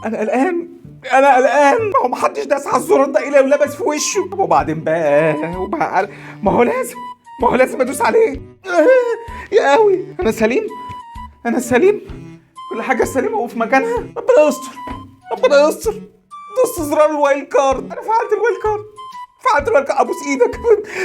انا قلقان انا قلقان، ما هو محدش داس على الزرار ده الا ولبس في وشه. طب وبعدين بقى ما هو لازم ادوس عليه. يا قوي، انا سليم، انا سليم، كل حاجه سليمه وفي مكانها. ربنا يستر، ربنا يستر. دوست زرار الوايلد كارد، انا فعلت الوايلد كارد، فعلت الوايلد كارد. ابوس ايدك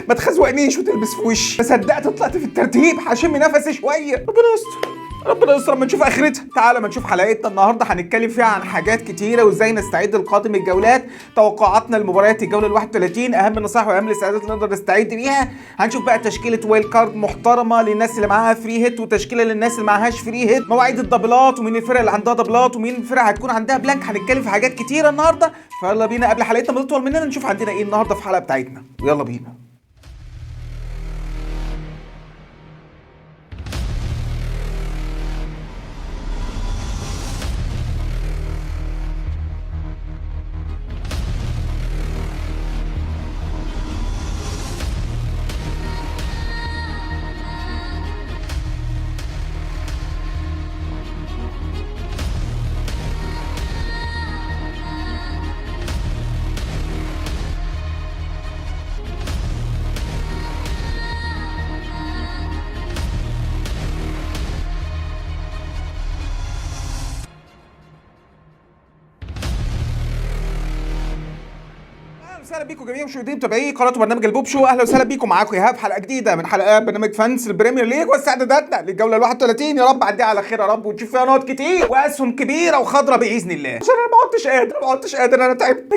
ما تخزوقنيش وتلبس في وشي. ما صدقت طلعت في الترتيب، هشم نفسي شويه. ربنا يستر، ربنا يستر. اما نشوف اخرتها. تعالى ما نشوف حلقتنا النهارده، هنتكلم فيها عن حاجات كتيره وازاي نستعد لقادم الجولات، توقعاتنا لمباريات الجوله ال 31، اهم النصائح واهم الاستعدادات اللي نقدر نستعد بيها. هنشوف بقى تشكيله وايلد كارد محترمه للناس اللي معاها فري هيت، وتشكيله للناس اللي معاهاش فري هيت، مواعيد الدبلات، ومين الفرق اللي عندها دبلات ومين الفرق هتكون عندها بلانك. هنتكلم في حاجات كتيره النهارده، فيلا بينا قبل حلقتنا ما تطول مننا نشوف عندنا ايه النهارده في الحلقه بتاعتنا. يلا بينا. اهلا بيكم جميعا مشاهدين متابعي قناه برنامج البوب شو. اهلا وسهلا بيكم، معاكم ايهاب، حلقه جديده من حلقات برنامج فانس البريمير ليج واستعداداتنا للجوله ال 31. يا رب عديها على خير يا رب، ونشوف فيها نقط كتير واسهم كبيره وخضراء باذن الله. عشان انا ما عدتش قادر، انا تعبت،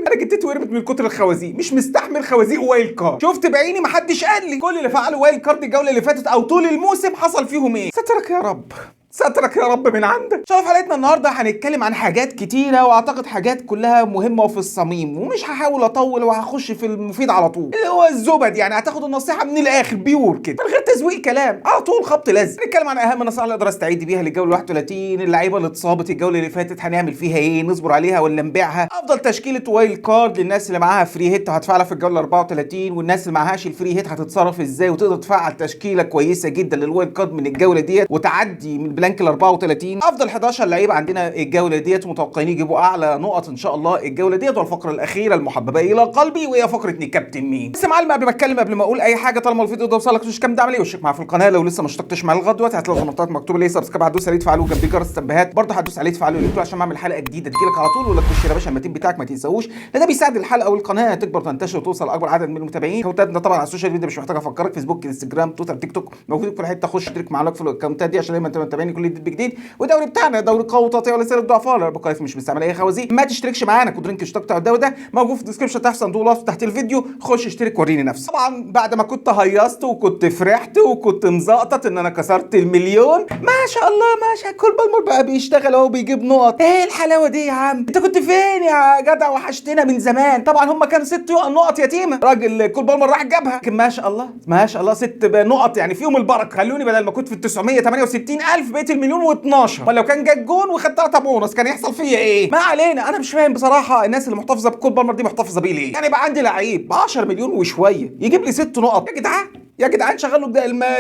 انا جدتي ورمت من كتر الخوازيق، مش مستحمل خوازيق وايلد كارد. شفت بعيني، ما حدش قال لي كل اللي فعلوا وايلد كارد الجوله اللي فاتت او طول الموسم حصل فيهم ايه. سترك يا رب، سترك يا رب من عندك. شوف حلقتنا النهارده هنتكلم عن حاجات كتيره، واعتقد حاجات كلها مهمه وفي الصميم، ومش هحاول اطول وهخش في المفيد على طول اللي هو الزبد. يعني هتاخد النصيحه من الاخر بيور كده من غير تزويق كلام، على طول خبط لزق. هنتكلم عن اهم النصائح اللي اقدر استعد بيها للجوله 31، اللعيبه اللي اتصابت الجوله اللي فاتت هنعمل فيها ايه، نصبر عليها ولا نبيعها، افضل تشكيله وايلد كارد للناس اللي معاها فري هيت هتفعلها في الجوله 34، والناس اللي معهاش الفري هيت هتتصرف ازاي وتقدر تفعل تشكيله كويسه جدا للوايلد كارد من الجوله ديت وتعدي من بلانك ال 34. افضل 11 لعيب عندنا الجوله ديت متوقعين يجيبوا اعلى نقط ان شاء الله الجوله ديت. والفقره الاخيره المحببه الى قلبي وهي فقره كابتن مين. بس يا معلم قبل ما اتكلم، قبل ما اقول اي حاجه، طالما الفيديو ده وصلك مش كام دعم ليه واشترك معايا في القناه. لو لسه ما اشتركتش معايا لغايه دلوقتي هتلاقي النقطات مكتوبه ليه سبسكرايب، هتدوس عليه تفعلوا جنب جرس التنبيهات، برضه هتدوس عليه تفعلوا اليوتيوب عشان ما اعمل حلقه جديده تجيلك على طول. ولا تخش يا باشا المتين بتاعك ما تنساهوش، ده بيساعد الحلقه والقناه تكبر وتنتشر وتوصل لاكبر عدد من المتابعين. اكونتاتنا طبعا على السوشيال ميديا مش محتاج افكرك، فيسبوك، انستجرام، تويتر، تيك توك، موجود في كل حته. خش اشترك معانا في الاكونتات دي عشان دايما تبقى متابعني كل جديد. والدوري بتاعنا دوري قوي وتقطيع ولسه الضعفاء لا بقايف مش مستعمل اي خوازيق. ما تشتركش معانا، كود لينك اشتراك بتاع الدوري ده موجود في الديسكربشن تحت صندوق الوصف تحت الفيديو. خش اشترك وريني نفسك. طبعا بعد ما كنت هيصت وكنت فرحت وكنت مزقطط ان انا كسرت المليون، ما شاء الله ما شاء كل بالمر بقى بيشتغل اهو بيجيب نقط. ايه الحلاوه دي يا عم؟ انت كنت فين يا جدع؟ وحشتنا من زمان. طبعا هم كانوا 6 نقط يتيمه، راجل كل بالمر راح جابها، لكن ما شاء الله ما شاء الله 6 نقط يعني فيهم البركه. خلوني بدل ما كنت في ال 968,000 بقيت المليون و12. امال لو كان جاب جون وخد 3 بونص كان يحصل فيا ايه؟ ما علينا. انا مش فاهم بصراحه الناس اللي محتفظه بكل بالمر دي محتفظه بيه ليه؟ يعني بقى عندي لعيب ب 10 مليون وشويه يجيب لي 6 نقط. يا جدعان يا جدعان شغلوا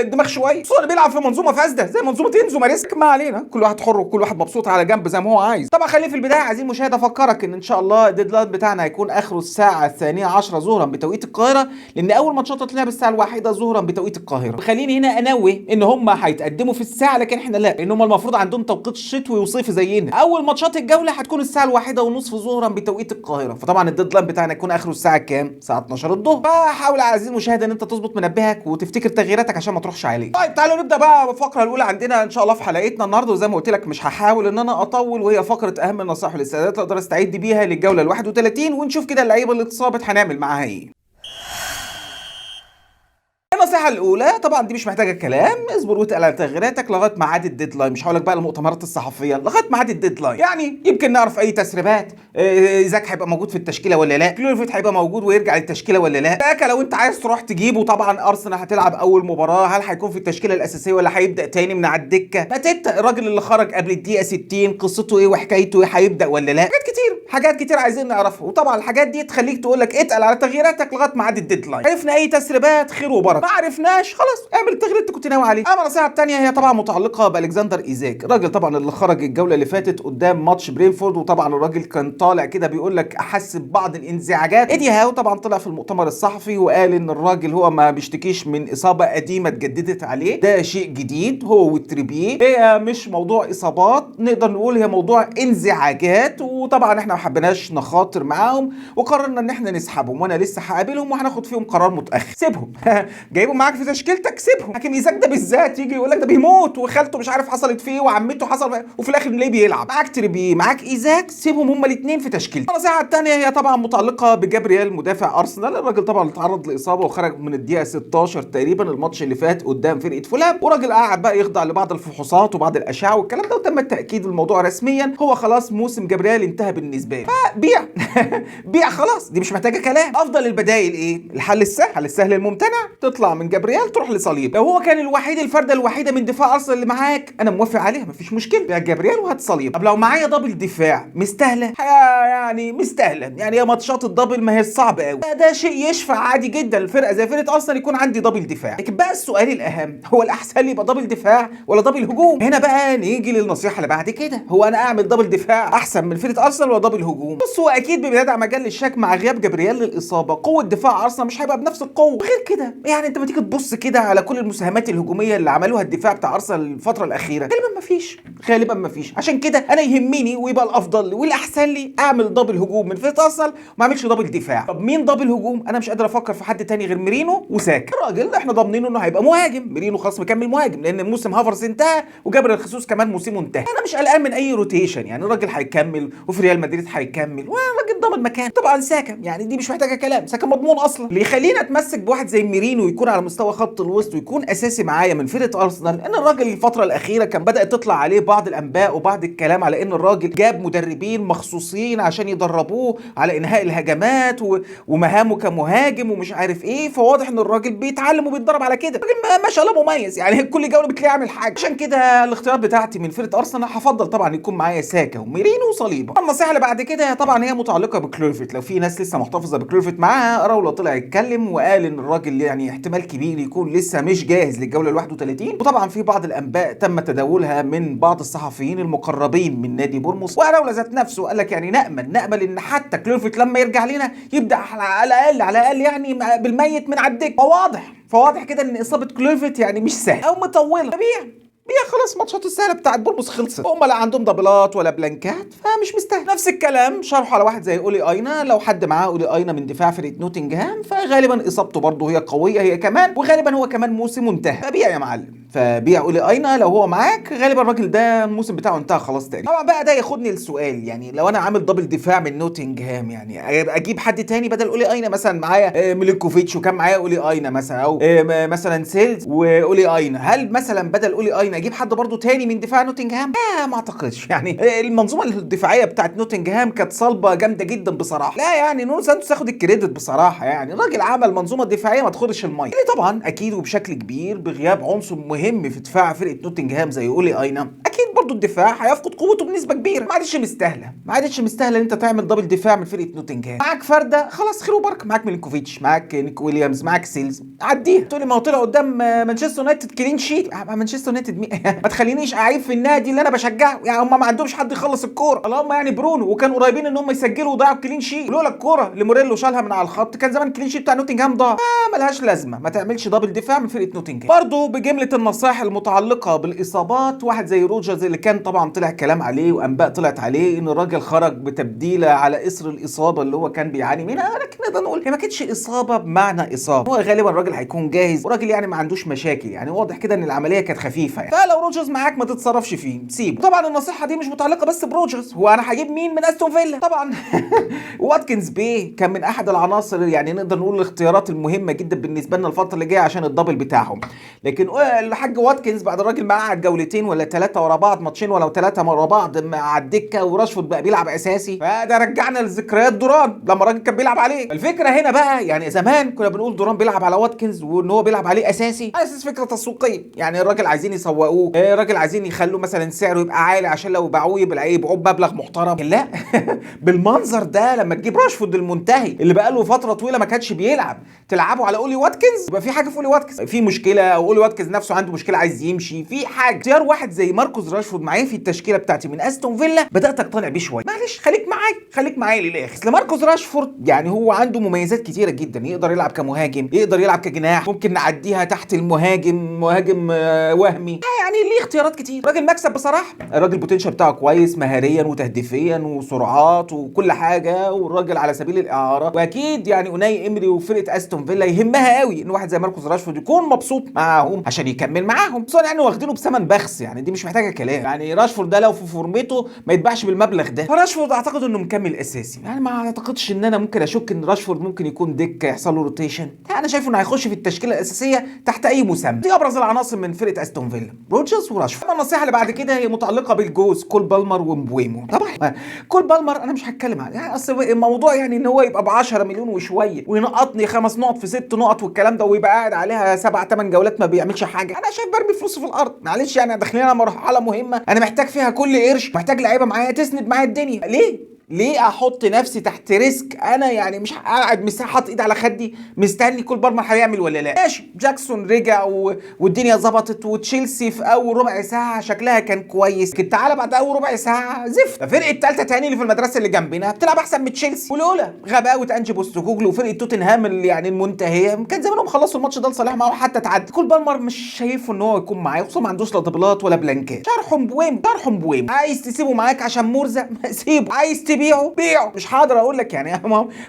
الدماغ شويه. خصوصا اللي بيلعب في منظومه فاسده زي منظومه انزو ماريسكا. ما علينا، كل واحد حر وكل واحد مبسوط على جنب زي ما هو عايز. طبعا خليني في البدايه عايزين مشاهد افكرك ان شاء الله الديدلاين بتاعنا هيكون اخره الساعه 12:10 ظهرا بتوقيت القاهره، لان اول ماتشات هتلعب الساعه 1 ظهرا بتوقيت القاهره. خليني هنا انوه ان هم هيتقدموا في الساعه لكن احنا لا، لان هم المفروض عندهم توقيت شتوي وصيفي زينا. اول ماتشات الجوله هتكون الساعه 1:30 ظهرا بتوقيت القاهره، فطبعا الديدلاين بتاعنا يكون اخره الساعه كام؟ الساعه 12 الظهر. فحاول يا عزيزي المشاهد ان انت تظبط منبهك وتفتكر تغييراتك عشان ما تروحش عليك. طيب تعالوا نبدا بقى بالفقره الاولى عندنا ان شاء الله في حلقتنا النهارده. وزي ما قلت لك مش هحاول ان انا اطول، وهي فقره اهم النصائح والاستعدادات اللي اقدر استعد بيها للجوله ال 31، ونشوف كده اللعيبه اللي اتصابت هنعمل معاها ايه. النصيحة الأولى طبعا دي مش محتاجة كلام، اصبر واتقل على تغييراتك لغاية ميعاد الديدلاين. مش هقول لك بقى المؤتمرات الصحفية، لغاية ميعاد الديدلاين. يعني يمكن نعرف أي تسريبات، إيزاك هيبقى موجود في التشكيلة ولا لا، كلوفيت هيبقى موجود ويرجع للتشكيلة ولا لا، باكا لو أنت عايز تروح تجيبه. طبعا أرسنال هتلعب أول مباراة، هل هيكون في التشكيلة الأساسية ولا هيبدأ تاني من على الدكة؟ ماتيتا الراجل اللي خرج قبل الدقيقة 60 قصته إيه وحكايته إيه، هيبدأ ولا لا؟ حاجات كتير عايزين نعرفها. وطبعا الحاجات دي تخليك تقول لك اتقل على تغييراتك لغاية ميعاد الديدلاين. عرفنا أي تسريبات خير وبركة. ما عرفناش خلاص اعمل التغيير اللي انت كنت ناوي عليه. اما النصيحه الثانيه هي طبعا متعلقه بالكسندر ايزاك، الراجل طبعا اللي خرج الجوله اللي فاتت قدام ماتش برينفورد، وطبعا الراجل كان طالع كده بيقول لك احس ببعض الانزعاجات. ايدي هاو طبعا طلع في المؤتمر الصحفي وقال ان الراجل هو ما بيشتكيش من اصابه قديمه اتجددت عليه، ده شيء جديد هو والتريبيه، هي مش موضوع اصابات، نقدر نقول هي موضوع انزعاجات، وطبعا احنا ما حبيناش نخاطر معاهم وقررنا ان احنا نسحبهم، وانا لسه هقابلهم وهناخد فيهم قرار متاخر. سيبهم جايبهم معاك في تشكيلتك سيبهم. حكيم ايزاك ده بالذات يجي يقول لك ده بيموت وخالته مش عارف حصلت فيه وعمته حصل، وفي الاخر ليه بيلعب معاك تريبيه معاك ايزاك، سيبهم هما الاثنين في تشكيلتك. النصيحه الثانيه هي طبعا متعلقه بجابرييل مدافع ارسنال، الراجل طبعا اتعرض لاصابه وخرج من الدقيقه 16 تقريبا الماتش اللي فات قدام فرقه فولهام، وراجل قاعد بقى يخضع لبعض الفحوصات وبعض الاشعه والكلام ده، وتم التاكيد الموضوع رسميا، هو خلاص موسم جابرييل انتهى بالنسبه له، فبيع بيع خلاص، دي مش محتاجه كلام. افضل البدائل ايه؟ الحل السهل الممتنع، تطلع من جابرييل تروح لصليب. لو هو كان الفرده الوحيده من دفاع ارسنال اللي معاك انا موافق عليها مفيش مشكله، بيع جابرييل وهات صليب. طب لو معايا دبل دفاع مستاهله؟ يعني مستاهله، يعني هي ماتشات الدبل ما هي صعبه قوي، ده شيء يشفع عادي جدا الفرقه زي فرقه ارسنال يكون عندي دبل دفاع. لكن بقى السؤال الاهم، هو الاحسن لي يبقى دبل دفاع ولا دبل هجوم؟ هنا بقى نيجي للنصيحه اللي بعد كده، هو انا اعمل دبل دفاع احسن من فرقه ارسنال ولا دبل هجوم؟ بص هو اكيد بيدع مجال للشك مع غياب جابرييل للاصابه، قوه دفاع ارسنال مش هيبقى بنفس القوه، غير كده يعني انت ما تيجي تبص كده على كل المساهمات الهجوميه اللي عملوها الدفاع بتاع ارسنال الفتره الاخيره غالبا ما فيش، عشان كده انا يهمني ويبقى الافضل والاحسن لي اعمل دبل هجوم من فرقه ارسنال وما اعملش دبل دفاع. طب مين دبل هجوم؟ انا مش قادر افكر في حد تاني غير ميرينو وساكا، الراجل احنا ضامنينه انه هيبقى مهاجم، ميرينو خلاص مكمل مهاجم لان موسم هافرز انتهى وجابريل خيسوس كمان موسمه انتهى، انا مش قلقان من اي روتيشن، يعني الراجل هيكمل وفي ريال مدريد هيكمل والراجل ضامن مكان. طبعا ساكا يعني دي مش محتاجه كلام، ساكا مضمون اصلا، اللي يخلينا اتمسك بواحد زي ميرينو ويكون على مستوى خط الوسط ويكون اساسي معايا من فرقه ارسنال، ان الراجل الفتره الاخيره كان بدات تطلع عليه بعض الانباء وبعض الكلام على ان الراجل جاب مدربين مخصوصين عشان يدربوه على انهاء الهجمات ومهامه كمهاجم ومش عارف ايه، فواضح ان الراجل بيتعلم وبيتدرب على كده، الراجل ما شاء الله مميز، يعني كل جوله بتلاقيه عامل حاجه. عشان كده الاختيار بتاعتي من فرقه ارسنال هفضل طبعا يكون معايا ساكا وميرينو وصليبه. النصيحه اللي بعد كده طبعا هي متعلقه بكلوفيت، لو في ناس لسه محتفظه بكلوفيت معاها، راولا طلع يتكلم وقال ان الراجل يعني احتمال كبير يكون لسه مش جاهز للجوله ال 31، وطبعا في بعض الانباء تم تداولها من بعض الصحفيين المقربين من نادي بورموس، وراولا ذات نفسه قال لك يعني نامل ان حتى كلوفيت لما يرجع لنا يبدا على الاقل يعني بالميت من على الدكه. فواضح كده ان اصابه كلوفيت يعني مش سهله او مطوله، هي خلاص ماتشات السهله بتاعت بورموس خلصت، هم لا عندهم دبلات ولا بلانكات فمش مستاهل. نفس الكلام شرحه على واحد زي اولي اينا، لو حد معاه اولي اينا من دفاع فرقه نوتنجهام فغالبا اصابته برضه هي قويه هي كمان، وغالبا هو كمان موسم منتهى، فبيع يا معلم، فبيع اولي اينا لو هو معاك، غالبا الراجل ده الموسم بتاعه انتهى خلاص تاني. طبعا بقى ده ياخدني للسؤال، يعني لو انا عامل دبل دفاع من نوتنجهام يعني اجيب حد تاني بدل اولي اينا، مثلا معايا ميلينكوفيتش وكان معايا اولي اينا مثلا، او مثلا سيلز واولي اينا، هل مثلا بدل اولي اينا اجيب حد برضه تاني من دفاع نوتنجهام؟ ما اعتقدش، يعني المنظومه الدفاعيه بتاعت نوتنجهام كانت صلبه جامده جدا بصراحه، لا يعني نونو سانتوس ياخد الكريدت بصراحه، يعني الراجل عمل منظومه دفاعيه ما تاخدش الميه، اللي طبعا اكيد وبشكل كبير بغياب عنصر مهم في دفاع فرقه نوتنجهام زي اولي اينا، اكيد برضه الدفاع هيفقد قوته بنسبه كبيره، ما عادش مستاهله ان انت تعمل دبل دفاع من فرقه نوتنجهام. معاك فرده خلاص خير وبركه، معاك ميلينكوفيتش، معاك نيك ويليامز، معاك سيلز، عديها. تقول لي ما هو طلع قدام مانشستر يونايتد كلين شيت، مانشستر يونايتد ما تخلينيش اعيب في النادي اللي انا بشجعه، يعني هم ما عندهمش حد يخلص الكوره، اللهم يعني برونو، وكانوا قريبين ان هم يسجلوا وضيعوا كلين شيت، لولا الكوره اللي موريلو شالها من على الخط كان زمان الكلين شيت بتاع نوتنجهام ضاع، ملهاش لازمه، ما تعملش دبل دفاع من فرقه نوتنجهام. برضه بجمله النصائح المتعلقه بالاصابات، واحد زي روجرز اللي كان طبعا طلع كلام عليه وانباء طلعت عليه ان الراجل خرج بتبديله على اثر الاصابه اللي هو كان بيعاني منها، لكن نقدر نقول هي ما كانتش اصابه بمعنى اصابه، هو غالبا الراجل هيكون جاهز وراجل يعني ما عندوش مشاكل، يعني واضح كده ان العمليه كانت خفيفه يعني. فلو روجرز معاك ما تتصرفش فيه، سيبه. طبعا النصيحه دي مش متعلقه بس بروجرز، هو انا هجيب مين من استون فيلا؟ طبعا واتكنز بي كان من احد العناصر، يعني نقدر نقول الاختيارات المهمه جدا بالنسبه لنا الفتره اللي جايه عشان الدبل بتاعهم، لكن الحاج واتكنز بعد الراجل ما قعد جولتين ولا 3 ورا بعض بعض ماتشين ولا 3 ورا بعض مع الدكه وراشفورد بقى بيلعب اساسي، فده رجعنا لذكريات دوران لما الراجل كان بيلعب عليه. الفكره هنا بقى يعني زمان كنا بنقول دوران بيلعب على واتكنز وان هو بيلعب عليه اساسي على اساس فكره تسويقيه، يعني الراجل عايزين يسوقوه، الراجل عايزين يخلوه مثلا سعره يبقى عالي عشان لو باعوه يبيعوه بمبلغ محترم. لا بالمنظر ده لما تجيب راشفورد المنتهي اللي بقى له فتره طويله ما كانش بيلعب تلعبه على اولي واتكنز، يبقى في حاجه في اولي واتكنز في مشكله، او اولي واتكنز نفسه عنده مشكله عايز يمشي في حاجه. اختيار واحد زي ماركوس راشفورد معايا في التشكيله بتاعتي من استون فيلا بدات اقتنع بيه شويه. معلش خليك معايا للاخر. اصل ماركوس راشفورد يعني هو عنده مميزات كتيره جدا، يقدر يلعب كمهاجم، يقدر يلعب كجناح، ممكن نعديها تحت المهاجم، مهاجم وهمي، يعني ليه اختيارات كتير. راجل مكسب بصراحه، الراجل البوتنشال بتاعه كويس مهاريا وتهديفيا وسرعات وكل حاجه، والراجل على سبيل الاعاره، واكيد يعني اوناي امري وفرقه استون فيلا يهمها قوي ان واحد زي ماركوس راشفورد يكون مبسوط معاهم عشان يكمل معاهم، خصوصا يعني واخدينه بثمن بخس، يعني دي مش محتاجه كلام. يعني راشفورد ده لو في فورمته ما يتباعش بالمبلغ ده، فراشفورد اعتقد انه مكمل اساسي. يعني ما اعتقدش ان انا ممكن اشك ان راشفورد ممكن يكون دكه يحصل له روتيشن، انا شايفه انه هيخش في التشكيله الاساسيه تحت اي مسمى. دي ابرز العناصر من فرقه استون فيلا، روجرز وراشفورد. النصيحه اللي بعد كده هي متعلقه بالجوز كول بالمر ومبويمو. طبعا كول بالمر انا مش هتكلم عنه، يعني اصل الموضوع يعني ان هو يبقى ب 10 مليون وشويه وينقطني 5 نقط في 6 نقط والكلام ده، ويبقى قاعد عليها 7 8 جولات ما بيعملش حاجه، انا شايف برمي فلوسه في الارض. معلش يعني داخلين على مرحله مهمه انا محتاج فيها كل قرش، محتاج لعيبه معايا تسند معايا الدنيا. ليه احط نفسي تحت ريسك؟ انا يعني مش قاعد حاطط ايدي على خدي مستني كل بالمر هيعمل ولا لا. ماشي جاكسون رجع والدنيا ظبطت، وتشيلسي في اول ربع ساعه شكلها كان كويس، لكن تعالى بعد اول ربع ساعه زفت. فرقه الثالثه تاني اللي في المدرسه اللي جنبنا بتلعب احسن من تشيلسي، ولولا غباوه انجي بوستوكوجلو وفرقه توتنهام اللي يعني المنتهيه كان زمانهم خلصوا الماتش ده لصالحهم او حتى تعدي. كل بالمر مش شايفه ان هو يكون معايا، خصوصا ما عندوش لا دبلات ولا بلانكات. شرحهم بويم عايز تسيبه معاك عشان مرزق سيبه، عايز تبيعه بيعه، مش هقدر اقول لك يعني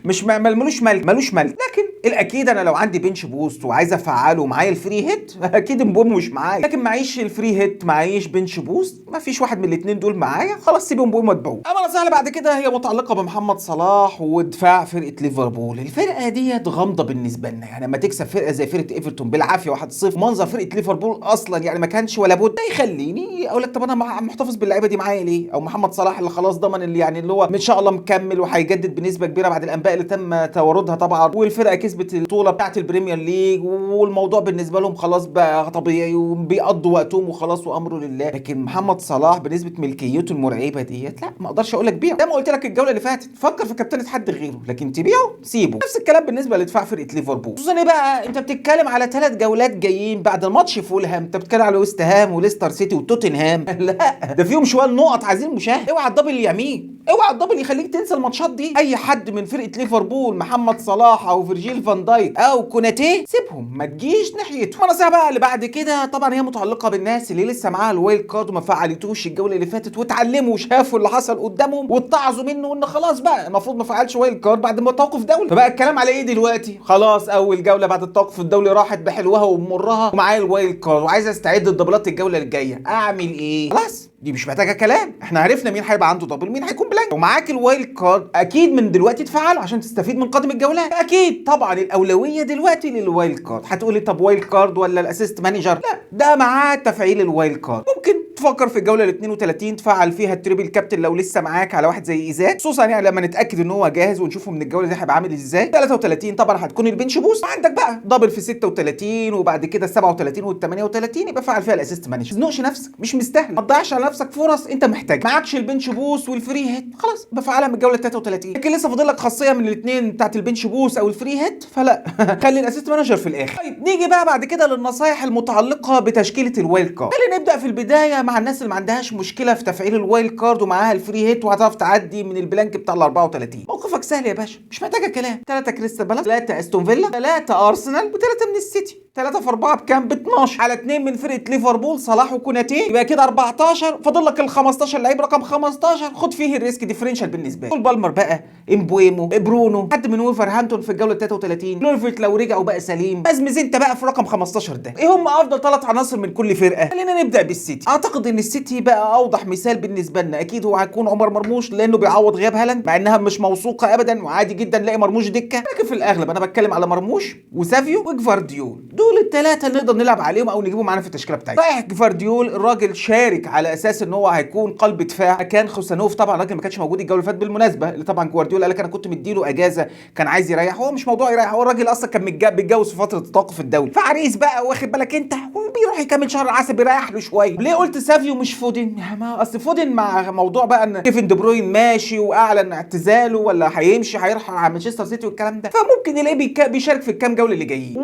مش ملوش ملك. لكن الاكيد انا لو عندي بنش بوست وعايز افعله ومعايا الفري هيت اكيد مبويمو مش معايا، لكن معيش الفري هيت معيش بنش بوست، ما فيش واحد من الاثنين دول معايا، خلاص سيب مبويمو واتبعوه. اما النصيحه بعد كده هي متعلقه بمحمد صلاح ودفاع فرقه ليفربول. الفرقه ديت غامضه بالنسبه لنا، يعني لما تكسب فرقه زي فرقه ايفرتون بالعافيه 1-0، منظر فرقه ليفربول اصلا يعني ما كانش ولا بد، ده يخليني اقول لك طب انا محتفظ باللعيبه دي معايا ليه؟ او محمد صلاح اللي خلاص ضمن اللي يعني اللي هو ان شاء الله مكمل وهيجدد بنسبه كبيره بعد الانباء اللي تم تواردها طبعا، والفرقه كسبت البطوله بتاعه البريمير ليج، والموضوع بالنسبه لهم خلاص بقى طبيعي وبيقضوا وقتهم وخلاص وامره لله. لكن محمد صلاح بنسبه ملكيته المرعبه ديت لا ما اقدرش اقول لك بيعه، زي ما قلت لك الجوله اللي فاتت فكر في كابتنة حد غيره، لكن تبيعه سيبه. نفس الكلام بالنسبه لدفاع فرقه ليفربول، خصوصا ايه بقى انت بتتكلم على 3 جولات جايين بعد الماتش فولهام، انت بتتكلم على ويست هام وليستر سيتي وتوتنهام لا ده فيهم شويه نقط عايزين مشاهد. اوعى الدبل يمين، اوعى الدبل يخليك تنسى الماتشات دي. اي حد من فرقه ليفربول محمد صلاح او فيرجيل فان دايك او كوناتي سيبهم ما تجيش ناحيته. النصيحه بقى اللي بعد كده طبعا هي متعلقه بالناس اللي لسه معاها الوايلد كارد وما فعلتوش الجوله اللي فاتت، واتعلموا وشافوا اللي حصل قدامهم واتعظوا منه ان خلاص بقى المفروض ما فعلش وايلد كارد بعد ما توقف دولي. فبقى الكلام على ايه دلوقتي؟ خلاص اول جوله بعد التوقف الدولي راحت بحلوها ومرها ومعايا الوايلد كارد وعايز استعد لدبلات الجوله الجايه، اعمل ايه؟ خلاص دي مش محتاجه كلام، احنا عرفنا مين هيبقى عنده دبل مين هيكون بلانك، ومعاك الوايلد كارد اكيد من دلوقتي تفعله عشان تستفيد من قادم الجولات. اكيد طبعا الاولويه دلوقتي للوايلد كارد. هتقولي طب وايلد كارد ولا الاسيست مانجر؟ لا ده معاه تفعيل الوايلد كارد. ممكن تفكر في الجوله ال 32 تفعل فيها التريبل كابتن لو لسه معاك على واحد زي ايزاك، خصوصا يعني لما نتاكد ان هو جاهز ونشوفه من الجوله دي هيبقى عامل ازاي. 33 طبعا هتكون البنش بوست، عندك بقى دبل في 36 وبعد كده 37 وال 38 يبقى فعل فيها الاسيست مانجر. ما تزنقش نفسك، مش مستاهل، ما تضيعش على نفسك فرص انت محتاج. معكش البنش بوست والفري هيت خلاص بفعلها من الجوله 33، لكن لسه فاضل لك خاصيه من الاثنين بتاعت البنش بوست او الفري هيت فلا خلي الاسيست مانجر في الاخر. طيب نيجي بقى بعد كده للنصايح المتعلقه بتشكيله الوايلد كارد. خلينا نبدا في البدايه مع الناس اللي ما عندهاش مشكله في تفعيل الوايلد كارد ومعاها الفري هيت وهتعرف تعدي من البلانك بتاع ال 34. موقفك سهل يا باشا مش محتاجه كلام، 3 كريستال بالاس، 3 استون فيلا، 3 ارسنال و3 من السيتي. 3 في 4 بكام؟ ب 12 على 2 من فرقه ليفربول صلاح وكوناتي، يبقى كده 14. فاضل لك ال 15 لعيب رقم 15 خد فيه الريسك ديفرنشال بالنسبه لي. بالمر بقى، امبويمو، برونو، حد من وولفرهامبتون في الجوله 33، لولفرت لو رجع وبقى سليم، ازمز انت بقى في رقم 15 ده. ايه هم افضل 3 عناصر من كل فرقه؟ خلينا نبدا بالسيتي. اعتقد ان السيتي بقى اوضح مثال بالنسبه لنا، اكيد هو هيكون عمر مرموش لانه بيعوض غياب هالاند، مع انها مش موثوقه ابدا وعادي جدا نلاقي مرموش دكه، لكن في الاغلب انا بتكلم على مرموش وسافيو وجفارديول. دول دول ال3 نقدر نلعب عليهم او نجيبهم معانا في التشكيله بتاعتنا. صحيح جفارديول الراجل شارك على اساس ان هو هيكون قلب دفاع، كان خوسانوف طبعا الراجل ما كانش موجود الجوله اللي فاتت بالمناسبه، اللي طبعا جوارديولا قال لك انا كنت مديله اجازه، كان عايز يريح. هو مش موضوع يريح، هو الراجل اصلا كان بيتجوز في فتره التوقف الدولي، فعريس بقى واخد بالك انت، وبيروح يكمل شهر العسل بيريح له شويه. ليه قلت سافيو مش فودن؟ ما اصل فودن مع موضوع بقى ان كيفن دي بروين ماشي واعلن اعتزاله ولا هيمشي هيروح على مانشستر سيتي والكلام ده، فممكن يلاقيه بيشارك في الكام جوله اللي جايين.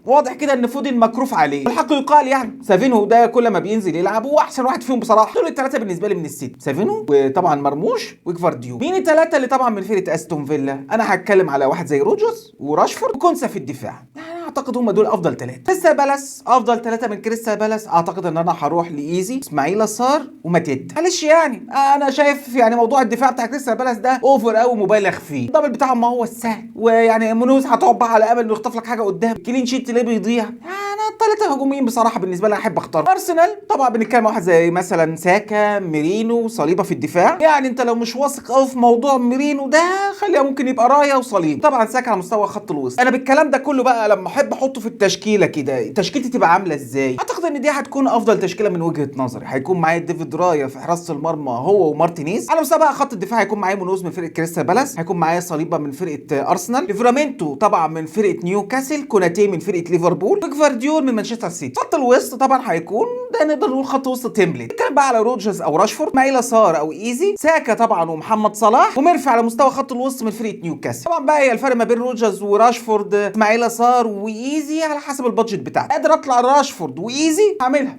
واضح كده ان فودن مكروف عليه. الحق يقال يعني سافينو ده كل ما بينزل يلعب هو احسن واحد فيهم بصراحه. دول ال3 بالنسبه لي من السيتي، سافينو وطبعا مرموش وجفارديول. مين ال3 اللي طبعا من فرقه استون فيلا؟ انا هتكلم على واحد زي روجرز وراشفورد وكونسا في الدفاع. اعتقد هم دول افضل 3. كريستال بالاس افضل 3 من كريستال بالاس، اعتقد ان انا هروح لايزي، اسماعيل صار وماتيت. معلش يعني انا شايف يعني موضوع الدفاع بتاع كريستال بالاس ده اوفر قوي مبالغ فيه. الدبل بتاعهم ما هو السهل، ويعني منوز هتقعد بقى على امل انه يخطف لك حاجه قدام، كلين شيت ليه بيضيع. ال3 هجوميين بصراحه بالنسبه لي احب اختار. ارسنال طبعا بنتكلم واحد زي مثلا ساكا، ميرينو، صليبه في الدفاع. يعني انت لو مش واثق قوي في موضوع ميرينو ده خليها ممكن يبقى رايا وصليب. طبعا ساكا على مستوى خط الوسط. انا بالكلام ده كله بقى لما احب احطه في التشكيله كده، تشكيلتي تبقى عامله ازاي؟ اعتقد ان دي هتكون افضل تشكيله من وجهه نظري. هيكون معايا ديفيد رايا في حراسه المرمى هو ومارتينيز. على مستوى بقى خط الدفاع هيكون معايا منوز من فرقه كريستال بالاس، هيكون معايا صليبه من فرقه ارسنال، ليفرامينتو طبعا من فرقه نيوكاسل، كوناتي من فرقه ليفربول، وجفارديول من مانشستر سيتي. خط الوسط طبعا هيكون ده نقدر نقول خط وسط تمبلت. نتكلم بقى على روجرز او راشفورد، مايلا صار او ايزي، ساكا طبعا ومحمد صلاح، وميرفي على مستوى خط الوسط من فرقه نيوكاسل. طبعا بقى هي الفرق ما بين روجرز وراشفورد مايلا صار وايزي على حسب البادجت بتاعتي. قادر اطلع راشفورد وايزي هعملها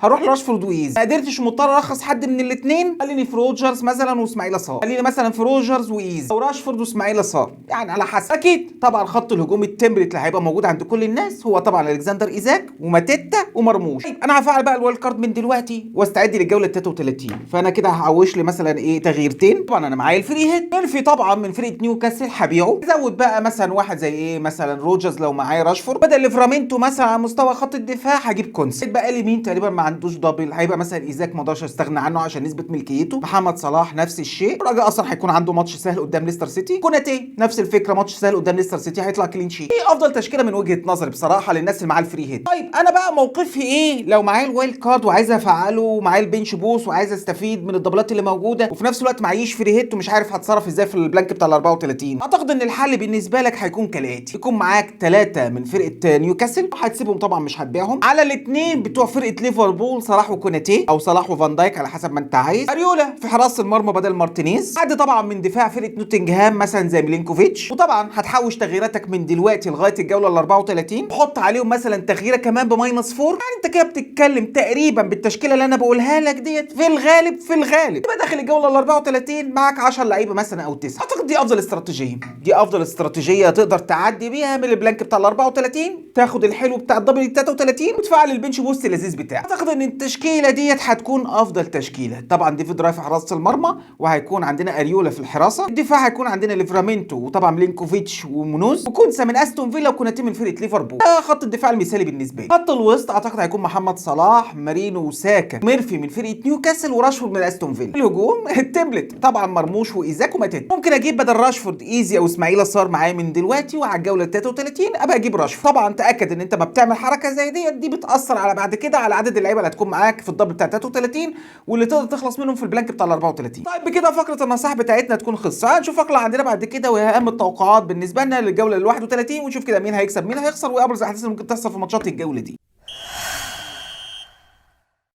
هروح لراشفورد وايزي. ما قدرتش مضطر ارخص حد من الاثنين، خليني في روجرز مثلا واسماعيل صار، خليني مثلا في روجرز وايزي او راشفورد واسماعيل صار، يعني على حسب. اكيد طبعا خط الهجوم التمبلت اللي هيبقى موجود عند كل الناس هو طبعا الكسندر ايزاك وماتيتا ومرموش. انا هفعل بقى الوايلد كارد من دلوقتي واستعد للجوله 33، فانا كده هحوش لي مثلا ايه تغييرتين. طبعا انا معايا الفري هيت ميرفي طبعا من فرقه نيوكاسل هبيعه، زود بقى مثلا واحد زي ايه مثلا روجرز لو معايا راشفورد، بدل ليفرامينتو مثلا على مستوى خط الدفاع هجيب كونس. بقى لي مين تقريبا ما عندوش دبل، هيبقى مثلا ايزاك ما اقدرش استغنى عنه عشان نسبه ملكيته، محمد صلاح نفس الشيء، الراجل اصلا هيكون عنده ماتش سهل قدام ليستر سيتي، كوناتي نفس الفكره ماتش سهل قدام ليستر سيتي هيطلع كلين شيت. ايه افضل تشكيله من وجهه نظري بصراحه للناس اللي معاها الفري هيت. طيب انا بقى موقفي ايه لو معايا الوايلد كارد وعايز افعله ومعايا البنش بوس وعايز استفيد من الدبلات اللي موجوده وفي نفس الوقت معيش فري هيت ومش عارف هتصرف ازاي في البلانك بتاع ال 34؟ اعتقد ان الحل بالنسبه لك هيكون كالاتي: يكون معاك 3 من فرقه نيوكاسل هتسيبهم طبعا مش هتبيعهم، على الاثنين بتوع فرقه ليفربول صلاح وكوناتي او صلاح وفان دايك على حسب ما انت عايز، اريولا في حراسه المرمى بدل مارتينيز، حد طبعا من دفاع فرقه نوتنجهام مثلا زي ميلينكوفيتش، وطبعا هتحوش تغييراتك من دلوقتي لغايه الجوله ال 34 وحط عليهم مثلا تغييره كمان بماينس 4. يعني انت كده بتتكلم تقريبا بالتشكيله اللي انا بقولها لك ديت في الغالب يبقى داخل الجوله ال 34 معاك 10 لعيبه مثلا او 9. اعتقد دي افضل استراتيجيه تقدر تعدي بيها من البلانك بتاع ال 34، تاخد الحلو بتاع الدبل 33 وتفعل البنش بوست اللذيذ بتاعك. اعتقد ان التشكيله ديت هتكون افضل تشكيله. طبعا ديفيد راي في حراسه المرمى، وهيكون عندنا اريولا في الحراسه، الدفاع هيكون عندنا ليفرامينتو وطبعا ميلينكوفيتش ومونوز وكونسا من استون فيلا وكوناتي من فرقه ليفربول. ده خط الدفاع المثالي بالنسبه لي. خط الوسط اعتقد هيكون محمد صلاح، مارينو وساكا، ميرفي من فرقه نيوكاسل وراشفورد من استون فيلا. الهجوم التمبلت طبعا مرموش وايزاك وماتيت. ممكن اجيب بدل راشفورد ايزي او اسماعيل صار معايا من دلوقتي وعلى الجوله 33 ابقى اجيب راشفورد. طبعا تاكد ان انت ما بتعمل حركه زي دي بتاثر على بعد كده على عدد اللعيبه اللي هتكون معاك في الدبل بتاع 33 واللي تقدر تخلص منهم في البلانك بتاع ال 34. طيب بكده فقره النصائح بتاعتنا تكون خلصت. هنشوف فقره عندنا بعد كده وهي اهم التوقعات بالنسبه لنا للجوله ال 31 ونشوف كده مين هيكسب مين هيخسر وابرز الاحداث اللي ممكن تحصل في ماتشات الجوله دي.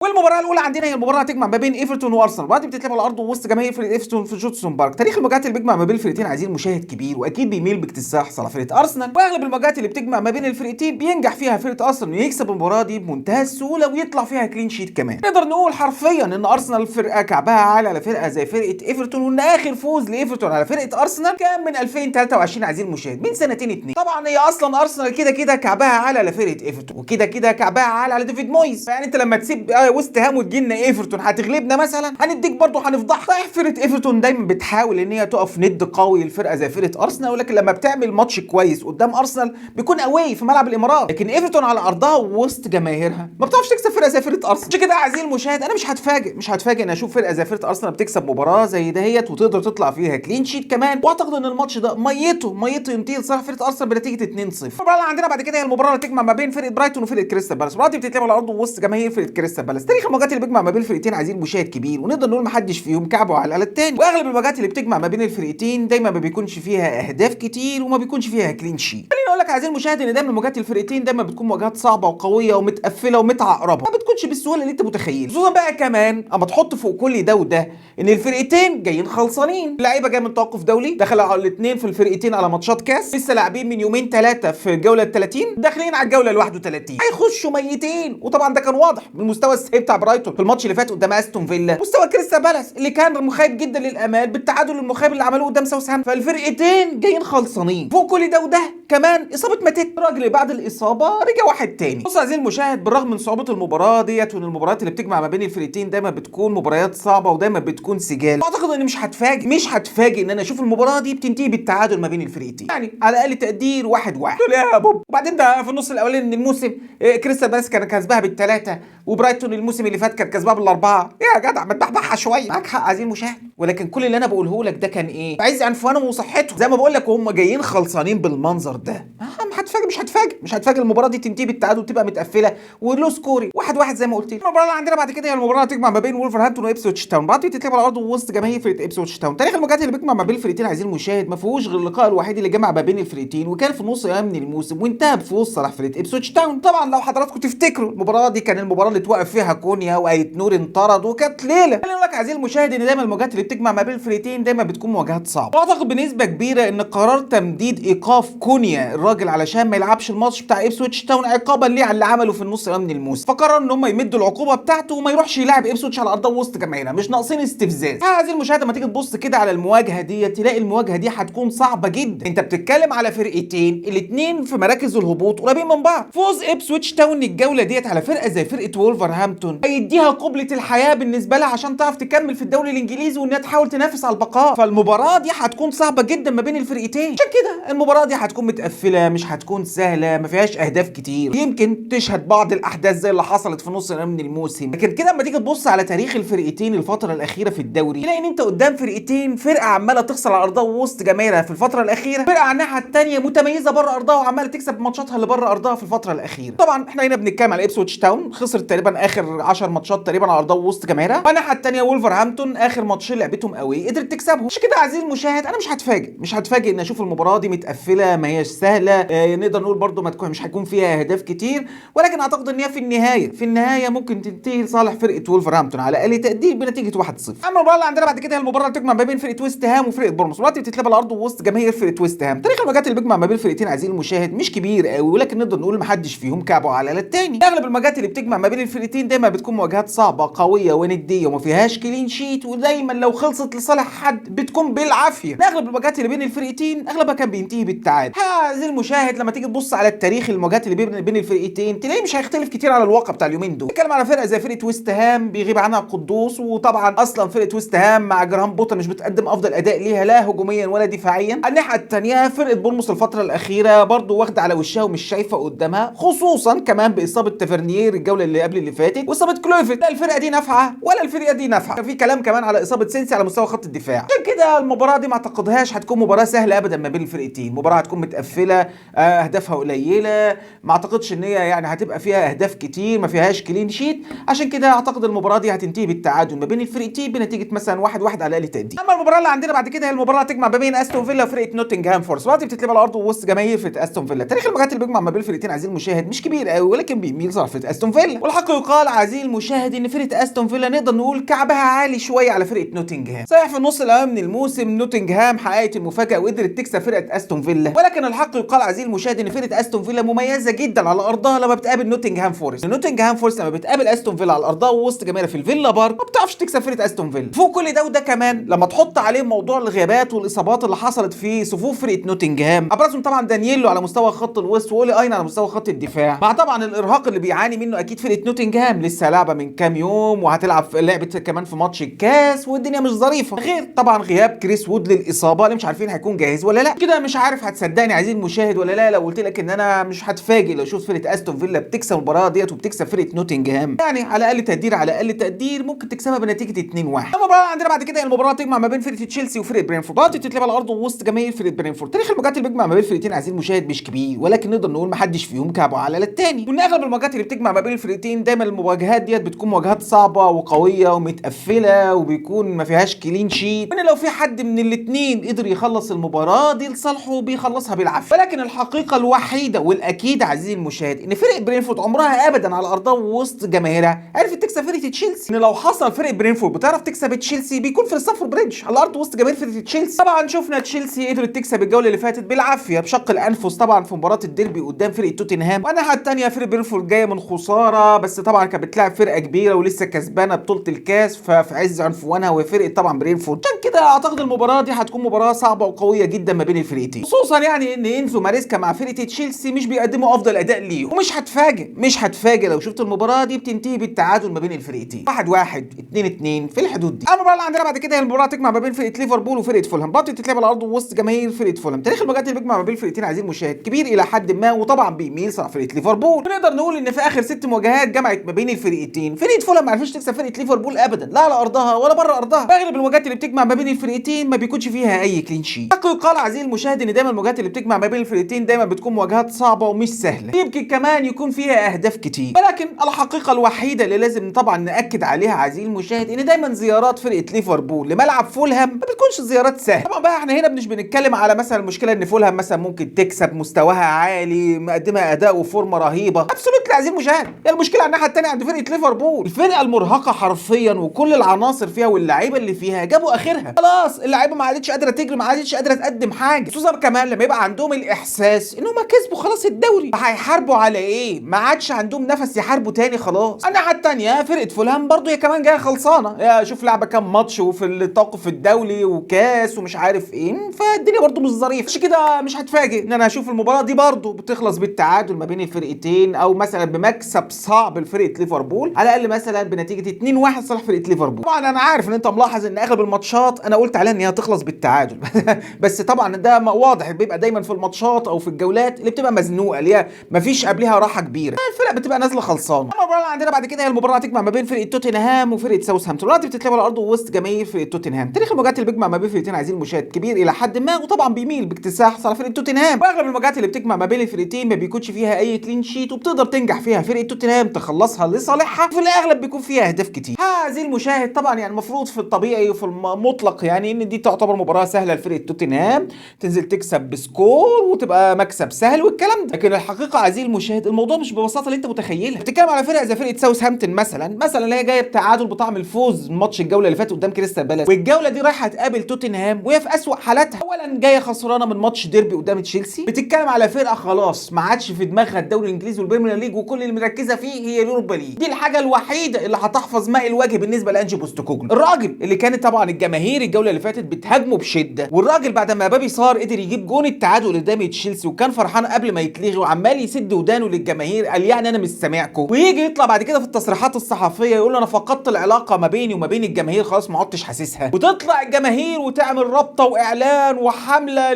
والمباراه الاولى عندنا هي المباراه هتجمع ما بين ايفرتون وارسنال، وبعد بتتلعب على ارض وسط جماهير فريق ايفرتون في جودسون بارك. تاريخ المواجهات اللي بيجمع ما بين الفرقتين عايزين مشاهد كبير واكيد بيميل باكتساح على فرقه ارسنال، واغلب المواجهات اللي بتجمع ما بين الفرقتين بينجح فيها فرقه ارسنال انه يكسب المباراه دي بمنتهى السهوله ويطلع فيها كلين شيت كمان. نقدر نقول حرفيا ان ارسنال فرقه كعبها عالي على فرقه زي فرقه ايفرتون، وان اخر فوز لايفرتون على فرقه ارسنال كان من 2023 عايزين مشاهد من سنتين اتنين. طبعا هي اصلا ارسنال كده كعبها عالي على فرقه ايفرتون وكده كعبها عالي على ديفيد مويز، يعني انت لما تسيب ويست هام وتجي لنا ايفرتون هتغلبنا مثلا؟ هنديك برضه هنفضحها. صحيح فرقه ايفرتون دايما بتحاول ان هي تقف ند قوي لفرقه زي فرقه ارسنال، ولكن لما بتعمل ماتش كويس قدام ارسنال بيكون قوي في ملعب الامارات، لكن ايفرتون على ارضها ووسط جماهيرها ما بتعرفش تكسب فرقه زي فرقه ارسنال. عشان كده اعزائي المشاهد انا مش هتفاجئ ان اشوف فرقه زي فرقه ارسنال بتكسب مباراه زي دهيت وتقدر تطلع فيها كلين شيت كمان، واعتقد ان الماتش ده ميته ينتهي لصالح فرقه ارسنال بنتيجه 2-0. المباراه اللي عندنا بعد كده هي المباراه اللي تجمع ما بين فرقه برايتون وفرقه كريستال بالاس. المباراه دي بتتلعب على ارض وسط جماهير فرقه كريستال بالاس. تاريخ المواجهات اللي بيجمع ما بين الفرقتين عايزين المشاهد كبير، ونقدر نقول ما حدش فيهم كعبه على الثاني، واغلب المواجهات اللي بتجمع ما بين الفرقتين دايما ما بيكونش فيها اهداف كتير وما بيكونش فيها كلين شيت. خليني اقول لك عايزين المشاهد ان دايما مواجهات الفرقتين دايما بتكون مواجهات صعبه وقويه ومتقفله ومتعقربه، ما بتكونش بالسهوله اللي انت متخيل. خصوصا بقى كمان اما تحط فوق كل ده وده ان الفرقتين جايين خلصانين، اللعيبه جايه من توقف دولي، دخل على الاثنين في الفرقتين على ماتشات كاس، لسه لاعبين من يومين ثلاثه في الجوله ال 30، داخلين على الجوله ال 31، هيخشوا ميتين. وطبعا ده كان واضح من المستوى السيء بتاع برايتون في الماتش اللي فات قدام استون فيلا، مستوى كريستال بالاس اللي كان مخيب جدا للامال بالتعادل المخيب اللي عملوه قدام ساوثهامبتون. فالفرقتين جايين خلصانين. فوق كل ده وده كمان اصابه ماتيت، الراجل بعد الاصابه رجع واحد تاني. بص عزيزي المشاهد، بالرغم من صعوبه المباراه ديت وان المباريات اللي بتجمع ما بين الفرقتين دايما بتكون مباريات صعبه ودايما بتكون سجال، اعتقد ان مش هتفاجئ ان انا اشوف المباراه دي بتنتهي بالتعادل ما بين الفرقتين، يعني على اقل تقدير 1-1 يا بوب. وبعدين ده في النص الاولاني من الموسم كريستال بالاس كان كسبها بالثلاثه، وبرايتون الموسم اللي فات كان كسبها بالاربعه. يا جدع ما تبحبحها شويه. معاك حق عزيزي المشاهد، ولكن كل اللي انا بقوله لك ده كان ايه؟ عايز عنفوانهم وصحتهم زي ما بقول لك، وهم جايين خلصانين بالمنظر ده. مش هتفاجئ المباراه دي تنتهي بالتعادل وتبقى متقفله ولو سكوري 1-1 زي ما قلت لك. المباراه اللي عندنا بعد كده هي المباراه اللي تجمع ما بين وولفرهامبتون وابسويتش تاون. المباراه دي بتتلعب على ارض وسط جماهير فرقه ابسويتش تاون. تاريخ المواجهات اللي بيجمع ما بين الفرقتين عايزين المشاهد ما فيهوش غير اللقاء الوحيد اللي جمع ما بين الفرقتين، وكان في نص ايام من الموسم وانتهى بفوز صالح فرقه ابسويتش تاون. طبعا لو حضراتكم تفتكروا المباراه دي كان المباراه اللي توقف فيها كونيا وايت نور انطرد وكانت ليله. خليني اقول لك عزيزي المشاهد ان دايما المواجهات اللي بتجمع ما بين الفرقتين دايما بتكون مواجهات صعبه، واعتقد بنسبه كبيره ان قرار تمديد ايقاف كونيا الراجل علشان ما يلعبش الماتش بتاع ابسويتش تاون عقابا ليه على اللي عمله في النص الاول من الموسم، فقرروا ان هم يمدوا العقوبه بتاعته وما يروحش يلعب ابسويتش على ارضه وسط جماهيرها. مش ناقصين استفزاز. عزيزي المشاهد لما تيجي تبص كده على المواجهه دي تلاقي المواجهه دي هتكون صعبه جدا. انت بتتكلم على فرقتين الاثنين في مراكز الهبوط قريبين من بعض. فوز ابسويتش تاون الجوله ديت على فرقه زي فرقه وولفرهامبتون هيديها قبله الحياه بالنسبه لها عشان تعرف تكمل في الدوري الانجليزي وانها تحاول تنافس على البقاء. فالمباراه دي هتكون صعبه جدا ما بين الفرقتين. عشان كده المباراه دي هتكون متقفله، مش هتكون سهله، ما فيهاش اهداف كتير، يمكن تشهد بعض الاحداث زي اللي حصلت في نص من الموسم. لكن كده اما تيجي تبص على تاريخ الفرقتين الفتره الاخيره في الدوري تلاقي ان انت قدام فرقتين، فرقه عماله تخسر على ارضها ووسط جماهيرها في الفتره الاخيره، فرقه على الناحيه الثانيه متميزه بره ارضها وعماله تكسب ماتشاتها اللي بره ارضها في الفتره الاخيره. طبعا احنا هنا بنتكلم على ابسويتش تاون، خسرت تقريبا اخر 10 ماتشات تقريبا على ارضها ووسط جماهيرها، والناحيه الثانيه وولفرهامبتون اخر ماتشين لعبتهم قوي قدرت تكسبهم. مش كده عزيزي المشاهد انا مش هتفاجئ ان اشوف المباراه دي متقفله، ما هياش سهله، نقدر نقول برده مش هيكون فيها اهداف كتير، ولكن اعتقد ان هي في النهايه ممكن تنتهي لصالح فرقه وولفرهامبتون على اقل تقدير بنتيجه 1-0. اما المباراه اللي عندنا بعد كده هي المباراه اللي بتجمع ما بين فرقه ويست هام وفرقه بورنموث. المباراه بتتلعب على ارض وسط جماهير فرقه ويست هام. تاريخ المواجهات اللي بيجمع ما بين الفرقتين عزيزي المشاهد مش كبير قوي، ولكن نقدر نقول ما حدش فيهم كعبه على الثاني. اغلب المواجهات اللي بتجمع ما بين الفرقتين دايما بتكون مواجهات صعبه قويه ونديه وما فيهاش كلين شيت، ودايما لو خلصت لصالح حد بتكون بالعافيه. اغلب المواجهات اللي بين الفرقتين اغلبها كان بينتهي بالتعادل. عزيزي المشاهد لما تيجي تبص على التاريخ المواجهات اللي بين الفرقتين تلاقي مش هيختلف كتير على الواقع بتاع اليومين دول. نتكلم على فرقه زي فرقه ويست هام بيغيب عنها القدوس، وطبعا اصلا فرقه ويست هام مع جراهام بوتر مش بتقدم افضل اداء ليها لا هجوميا ولا دفاعيا. الناحيه الثانيه فرقه بورنموث الفتره الاخيره برضو واخده على وشها ومش شايفه قدامها، خصوصا كمان باصابه تافرنير الجوله اللي قبل اللي فاتت واصابه كلويفت. لا الفرقه دي نافعه ولا الفرقه دي نافعه. في كلام كمان على اصابه سينسي على مستوى خط الدفاع. عشان كده المباراه دي ما اعتقدهاش هتكون مباراه سهله ابدا ما بين الفرقتين. مباراه هتكون متقفله، اهدافها قليله، ما اعتقدش ان هي يعني هتبقى فيها اهداف كتير، ما فيهاش كلين شيت. عشان كده اعتقد المباراه دي هتنتهي بالتعادل ما بين الفرقتين بنتيجه مثلا 1-1 على الاقل تقدير. اما المباراه اللي عندنا بعد كده هي المباراه اللي هتجمع ما بين استون فيلا وفرقه نوتنغهام فورست. دلوقتي بتتلعب على ارض وسط جماهير فرقه استون فيلا. تاريخ المواجهات اللي بيجمع ما بين الفرقتين عزيزي المشاهد مش كبير قوي، ولكن بيميل صراحه فرقه استون فيلا. والحق يقال عزيزي المشاهد ان فرقه استون فيلا نقدر نقول كعبها عالي شويه على فرقه نوتنغهام. صحيح في النص الاول من الموسم نوتنغهام حققت المفاجاه وقدرت تكسب فرقه استون فيلا، ولكن الحق يقال عزيزي المشاهد ان فرقه استون فيلا مميزه جدا على ارضها لما بتقابل نوتنغهام فورست. نوتنغهام فورست لما بتقابل استون فيلا على ارضها ووسط جماهيرها في الفيلا بارك ما بتعرفش تكسب فرقه استون فيلا. فوق كل ده وده كمان لما تحط عليه موضوع الغيابات والاصابات اللي حصلت في صفوف فرقه نوتنغهام، ابرزهم طبعا دانييلو على مستوى خط الوسط واولي اين على مستوى خط الدفاع، مع طبعا الارهاق اللي بيعاني منه اكيد فرقه نوتنغهام لسه لعبه من كام يوم وهتلعب في لعبه كمان في ماتش الكاس والدنيا مش ظريفه، غير طبعا غياب كريس وود للاصابه اللي مش عارفين هيكون جاهز ولا لا. كده مش عارف هتصدقني عزيزي المشاهد ولا لا لو قلت لك ان انا مش هتفاجئ لو شفت فرقه استون فيلا بتكسب المباراه ديت وبتكسب فرقه نوتنغهام، يعني على اقل تقدير ممكن تكسبها بنتيجه 2-1. المباراه عندنا بعد كده المباراه تجمع ما بين فرقه تشيلسي وفرقه برينفورد، تتلعب على الارض وسط جماهير فرقه برينفورد. تاريخ المواجهات اللي بيجمع ما بين الفرقتين عزيزي المشاهد مش كبير، ولكن نقدر نقول ما حدش فيهم كعبه على الثاني، وان اغلب المواجهات اللي بتجمع ما بين الفرقتين دايما المواجهات ديت بتكون مواجهات صعبه وقويه ومتقفله وبيكون ما فيهاش كلين شيت، وان لو في حد من الاثنين قدر يخلص المباراه دي لصالحه بيخلصها بالعافيه. ولكن الحقيقه الوحيده والاكيده عزيزي المشاهد ان فرقه برينفورد عمرها ابدا على ارضها ووسط جماهيرها عرفت تكسب فرقه تشيلسي. ان لو حصل فرقه برينفورد بتعرف تكسب تشيلسي بيكون في الصفر بريدج على الارض وسط جماهير فرقه تشيلسي. طبعا شفنا تشيلسي قدرت تكسب الجوله اللي فاتت بالعافيه بشق الانفس طبعا في مباراه الديربي قدام فرقه توتنهام، والناحيه الثانيه فرقه برينفورد جايه من خساره بس طبعا كانت بتلعب فرقه كبيره ولسه كسبانه بطوله الكاس ففي عز عنفوانها وفرقه طبعا برينفورد، عشان كده اعتقد المباراه دي هتكون مباراه صعبه وقويه جدا ما بين الفرقتين، خصوصا يعني ان انزو ماريسكا مع فرقه تشيلسي مش بيقدموا افضل اداء ليه. ومش هتفاجئ لو شفت المباراه دي بتنتهي بالتعادل ما بين الفرقتين 1-1 2-2 في الحدود دي. المباراه اللي عندنا بعد كده هي المباراه تجمع ما بين فرقه ليفربول وفرقه فولهام، برضه بتتلعب على الارض وسط جماهير فرقه فولهام. تاريخ المواجهات اللي بيجمع ما بين الفرقتين عايزين المشاهد كبير الى حد ما وطبعا بيميل صراحه فرقه ليفربول. نقدر نقول ان في اخر 6 مواجهات جمعت ما بين الفرقتين فرقه فولهام ما عرفتش تكسب فرقه ليفربول ابدا لا على ارضها ولا بره ارضها. اغلب المواجهات اللي بتجمع ما بين الفرقتين ما بيكونش فيها اي كلين شيت. يقال عزيزي المشاهد ان دايما المواجهات اللي بتجمع ما بين الفرقتين دايما بتكون مواجهات صعبه ومش سهله، يمكن كمان يكون فيها اهداف كتير. ولكن الحقيقه الوحيده اللي لازم طبعا ناكد عليها عزيزي المشاهد ان دايما زيارات فرقه ليفربول لملعب فولهام ما بتكونش زيارات سهله. طبعا بقى احنا هنا مش بنتكلم على مثلا المشكله ان فولهام مثلا ممكن تكسب مستواها عالي مقدمه اداء وفورمه رهيبه، ابسولوتلي عزيزي المشاهد. المشكله على الناحيه الثانيه عند فرقه ليفربول، الفرقه المرهقه حرفيا وكل العناصر فيها واللعيبه اللي فيها جابوا اخرها، خلاص اللعيبه ما عادتش قادره تجري ما عادتش قادره تقدم حاجه، خصوصا كمان لما يبقى عندهم الاحساس انهم كسبوا خلاص الدوري فهيحاربوا على ايه؟ ما عادش عندهم نفس يحاربوا تاني خلاص. الناحيه الثانيه فرقه فولهام برضو هي كمان جايه خلصانه، يا شوف لعبه كام ماتش وفي التوقف الدولي وكاس ومش عارف ايه، فالدنيا برضو مش ظريفه. عشان كده مش هتفاجئ ان انا هشوف المباراه دي برضو بتخلص بالتعادل ما بين الفرقتين او مثلا بمكسب صعب لفرقه ليفربول، على الاقل مثلا بنتيجه 2-1 صالح فرقه ليفربول. طبعا انا عارف ان انت ملاحظ ان اغلب الماتشات انا قلت عليها ان هي هتخلص بالتعادل بس طبعا ده واضح بيبقى دايما في الماتشات او في الجولات اللي بتبقى مزنوقه اللي هي مفيش قبلها راحه كبيره الفرق بتبقى نازله خلصانه. المباراه اللي عندنا بعد كده هي المباراه هتجمع ما بين فرقه توتنهام وفرقه ساوثهامبتون، دلوقتي بتتلعب على الارض وسط جماهير فرقه توتنهام. تاريخ المواجهات اللي بيجمع ما بين فرقتين عايزين المشاهد كبير الى حد ما وطبعا بيميل باكتساح صالح فرقه توتنهام، واغلب المواجهات اللي بتجمع ما بين الفرقتين ما بيكونش فيها اي كلين شيت وبتقدر تنجح فيها فرقه توتنهام تخلصها لصالحها، وفي الاغلب بيكون فيها اهداف كتير. عايزين المشاهد طبعا يعني المفروض في الطبيعي وفي المطلق يعني ان دي تعتبر مباراه سهله لفرقه توتنهام تنزل تكسب بسكور وتبقى مكسب سهل والكلام ده، لكن الحقيقه عزيزي المشاهد الموضوع مش ببساطه اللي انت متخيلها. بتتكلم على فرقه زي فرقه ساوثهامبتون مثلا اللي هي جايه بتعادل بطعم الفوز من ماتش الجوله اللي فاتت قدام كريستال بالاس، والجوله دي رايحه تقابل توتنهام وهي في اسوأ حالاتها، اولا جايه خسرانه من ماتش ديربي قدام تشيلسي. بتتكلم على فرقه خلاص ما عادش في دماغها الدوري الانجليزي والبريمير ليج وكل اللي مركزه فيه هي اليوروبا ليج، دي الحاجه الوحيده اللي هتحفظ ماء الوجه بالنسبه لانجي بوستوكوغلو، الراجل اللي كانت طبعا الجماهير الجوله اللي فاتت بتهاجمه بشده، والراجل بعد ما بابي صار قدر يجيب جون التعادل قدام تشيلسي وكان فرحان قبل ما يتلغي وعمال يسد ودانه للجماهير قال يعني انا مش سامعكم، ويجي يطلع بعد كده في التصريحات الصحفيه يقول انا فقدت العلاقه ما بيني وما بين الجماهير خلاص ما عدتش حاسسها، وتطلع الجماهير وتعمل رابطه واعلان وحمله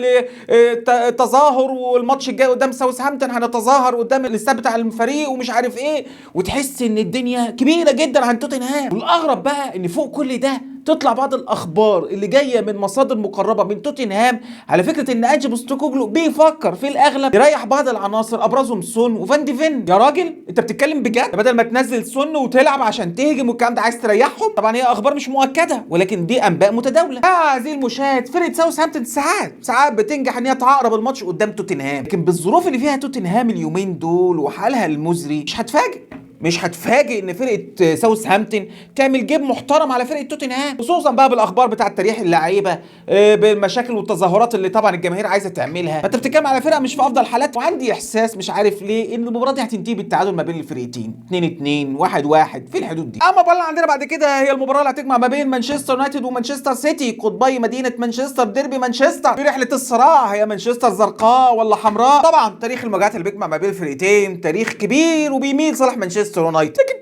لتظاهر والماتش الجاي قدام ساوثهامبتون هنتظاهر قدام الاستاد بتاع الفريق ومش عارف ايه، وتحس ان الدنيا كبيره جدا عن توتنهام. والاغرب بقى ان فوق كل ده تطلع بعض الاخبار اللي جايه من مصادر مقربه من توتنهام على فكره ان انجي بوستوكوغلو بيفكر في الاغلب يريح بعض العناصر ابرزهم سون وفان دي فين. يا راجل انت بتتكلم بجد؟ بدل ما تنزل سون وتلعب عشان تهجم والكلام ده عايز تريحهم؟ طبعا هي اخبار مش مؤكده ولكن دي انباء متداوله. عزيزي المشاهد فرقه ساوثهامبتون ساعات بتنجح ان هي تعقرب الماتش قدام توتنهام، لكن بالظروف اللي فيها توتنهام اليومين دول وحالها المزري مش هتفاجئ مش هتفاجئ ان فرقه ساوثهامبتون تعمل جيب محترم على فرقه توتنهام، خصوصا بقى بالاخبار بتاعه تريح اللعيبه، بالمشاكل والتظاهرات اللي طبعا الجماهير عايزه تعملها. فانت بتتكلم على فرقه مش في افضل حالات، وعندي احساس مش عارف ليه ان المباراه دي هتنتهي بالتعادل ما بين الفرقتين 2-2 1-1 في الحدود دي. اما بقى اللي عندنا بعد كده هي المباراه اللي هتجمع ما بين مانشستر يونايتد ومانشستر سيتي، قطبي مدينه مانشستر، ديربي مانشستر في رحله الصراع، هي مانشستر زرقاء ولا حمراء؟ طبعا تاريخ المواجهات اللي بيجمع ما بين الفرقتين تاريخ كبير وبيميل صالح مانشستر يونايتد، لكن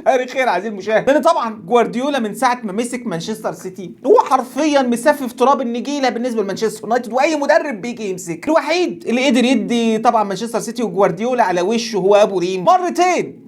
تاريخيا عزيزي المشاهد، لان طبعا جوارديولا من ساعه ما مسك مانشستر سيتي هو حرفيا مسفف تراب النجيله بالنسبه لمانشستر يونايتد، واي مدرب بيجي يمسك الوحيد اللي قدر يدي طبعا مانشستر سيتي وجوارديولا على وشه هو ابو ريم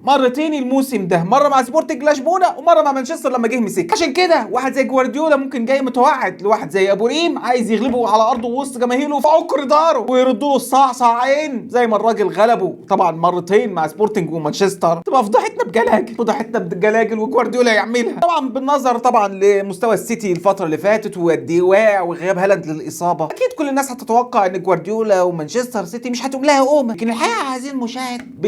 مرتين الموسم ده، مره مع سبورتنج لشبونه ومره مع مانشستر لما جه مسك. عشان كده واحد زي جوارديولا ممكن جاي متوعد لواحد زي ابو ريم عايز يغلبه على ارضه وسط جماهيره في عكر داره ويردوا له الصعصعين زي ما الراجل غلبه طبعا مرتين مع سبورتنج ومانشستر، تبقى فضحتنا بجلاجل وجوارديولا يعملها. طبعا بالنظر طبعا لمستوى السيتي الفتره اللي فاتت وقد ايه واقع وغياب هالاند للاصابه، اكيد كل الناس هتتوقع ان جوارديولا ومانشستر سيتي مش هتقوم لها قومه. لكن الحقيقه عايزين المشاهد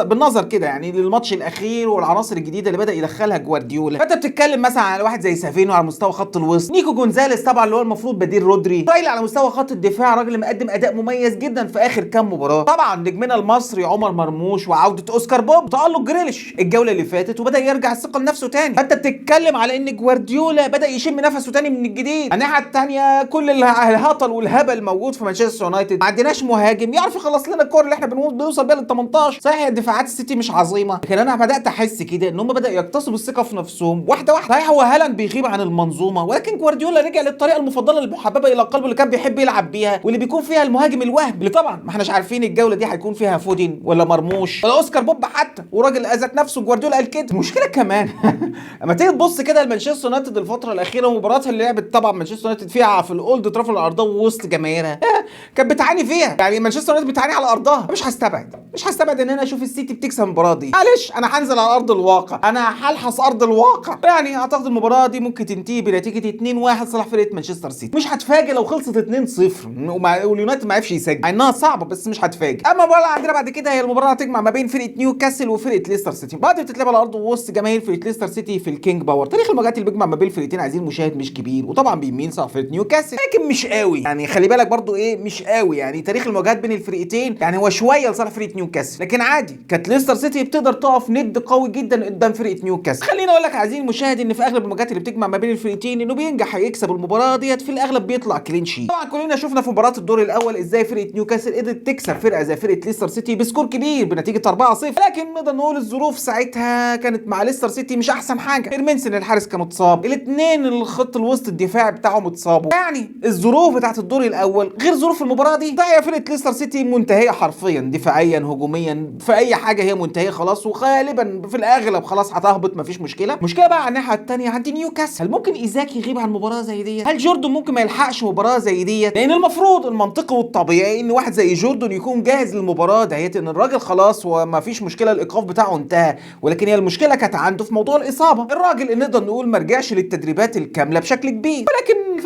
بالنظر كده يعني للماتش الاخير والعناصر الجديده اللي بدا يدخلها جوارديولا، فانت بتتكلم مثلا على واحد زي سافينو على مستوى خط الوسط، نيكو جونزاليس طبعا اللي هو المفروض بديل رودري، رايل على مستوى خط الدفاع راجل مقدم اداء مميز جدا في اخر كام مباراه، طبعا نجمنا المصري عمر مرموش وعوده اوسكار بوب، تألق جريليش الجوله اللي فاتت وبدا يرجع الثقه لنفسه تاني، فانت بتتكلم على ان جوارديولا بدا يشم نفسه تاني من الجديد. الناحيه الثانيه كل الهطل والهبل موجود في مانشستر يونايتد، ما عندناش مهاجم يعرف يخلص لنا الكور اللي احنا بنوصل بيها لل 18. صحيح دفاعات السيتي مش عظيمه، لكن انا بدات احس كده ان هم بداوا يكتسبوا الثقه في نفسهم واحده واحده. صحيح هو هالاند بيغيب عن المنظومه، ولكن جوارديولا رجع للطريقه المفضله المحببه الى قلبه اللي كان بيحب يلعب بيها، واللي بيكون فيها المهاجم الوهمي اللي طبعا ما احناش عارفين الجوله دي هيكون فيها فودين ولا مرموش ولا اوسكار بوب حتى، وراجل اذت نفسه جوارديولا قال كده. المشكله كمان اما تيجي تبص كده لمانشستر يونايتد الفتره الاخيره ومباراتها اللي لعبت طبعا مانشستر يونايتد فيها في الاولد ترافورد على ارضها ووسط جماهيرها كانت بتعاني فيها، يعني مانشستر يونايتد بتعاني على ارضها. مش هستبعد ان انا اشوف السيتي بتكسب المباراه دي، معلش انا هنزل على ارض الواقع، انا هلحس ارض الواقع، يعني اعتقد المباراه دي ممكن تنتهي بنتيجه 2-1 صالح فرقه مانشستر سيتي. مش هتفاجئ لو خلصت 2-0 واليونايتد ما عرفش يسجل، مع انها صعبه بس مش هتفاجئ. اما المباراه عندنا بعد كده هي المباراه هتجمع ما بين فرقه نيوكاسل وفرقه ليستر سيتي، بعد بتتلعب على ارض وسط جماهير فرقه ليستر سيتي في الكينج باور. تاريخ المواجهات اللي بيجمع ما بين الفرقتين عايزين المشاهد مش كبير، وطبعا بيميل صح فرقه نيوكاسل، لكن مش قوي يعني، خلي بالك برضو ايه مش قوي يعني. تاريخ المواجهات بين الفرقتين يعني هو شويه لصالح فرقه نيوكاسل، لكن عادي كانت ليستر سيتي بتقدر تقف ند قوي جدا قدام فرقه نيوكاسل. خليني اقول لك عايزين المشاهد ان في اغلب المواجهات اللي بتجمع ما بين الفرقتين انه بينجح يكسب المباراه ديت في الاغلب بيطلع كلين شيت. طبعا كلنا شفنا في مباراه الدور الاول ازاي فرقه نيوكاسل قدرت تكسب فرقه زي فرقه ليستر سيتي بسكور كبير بنتيجه 4-0، لكن نقدر نقول الظروف ساعتها كانت مع ليستر سيتي مش احسن حاجه. فيرمينسن الحارس كان متصاب، الاثنين الخط الوسط الدفاعي بتاعهم اتصابوا، يعني الظروف بتاعت الدور الاول غير ظروف المباراه دي. طيب فرقه ليستر سيتي منتهيه حرفيا دفاعيا هجوميا في اي حاجه هي منتهيه خلاص، وغالبا في الاغلب خلاص هتهبط مفيش مشكله. بقى على الناحيه الثانيه عندي نيوكاسل، هل ممكن ايزاك يغيب عن مباراه زي دي؟ هل جوردن ممكن ما يلحقش مباراه زي دي؟ لان المفروض المنطقي والطبيعي ان واحد زي جوردن يكون جاهز للمباراه ديت، ان الراجل خلاص وما فيش مشكله الايقاف بتاعه انتهى، ولكن هي المشكله كانت عنده في موضوع الاصابه. الراجل اللي نقدر نقول ما رجعش للتدريبات الكامله بشكل كبير، ولكن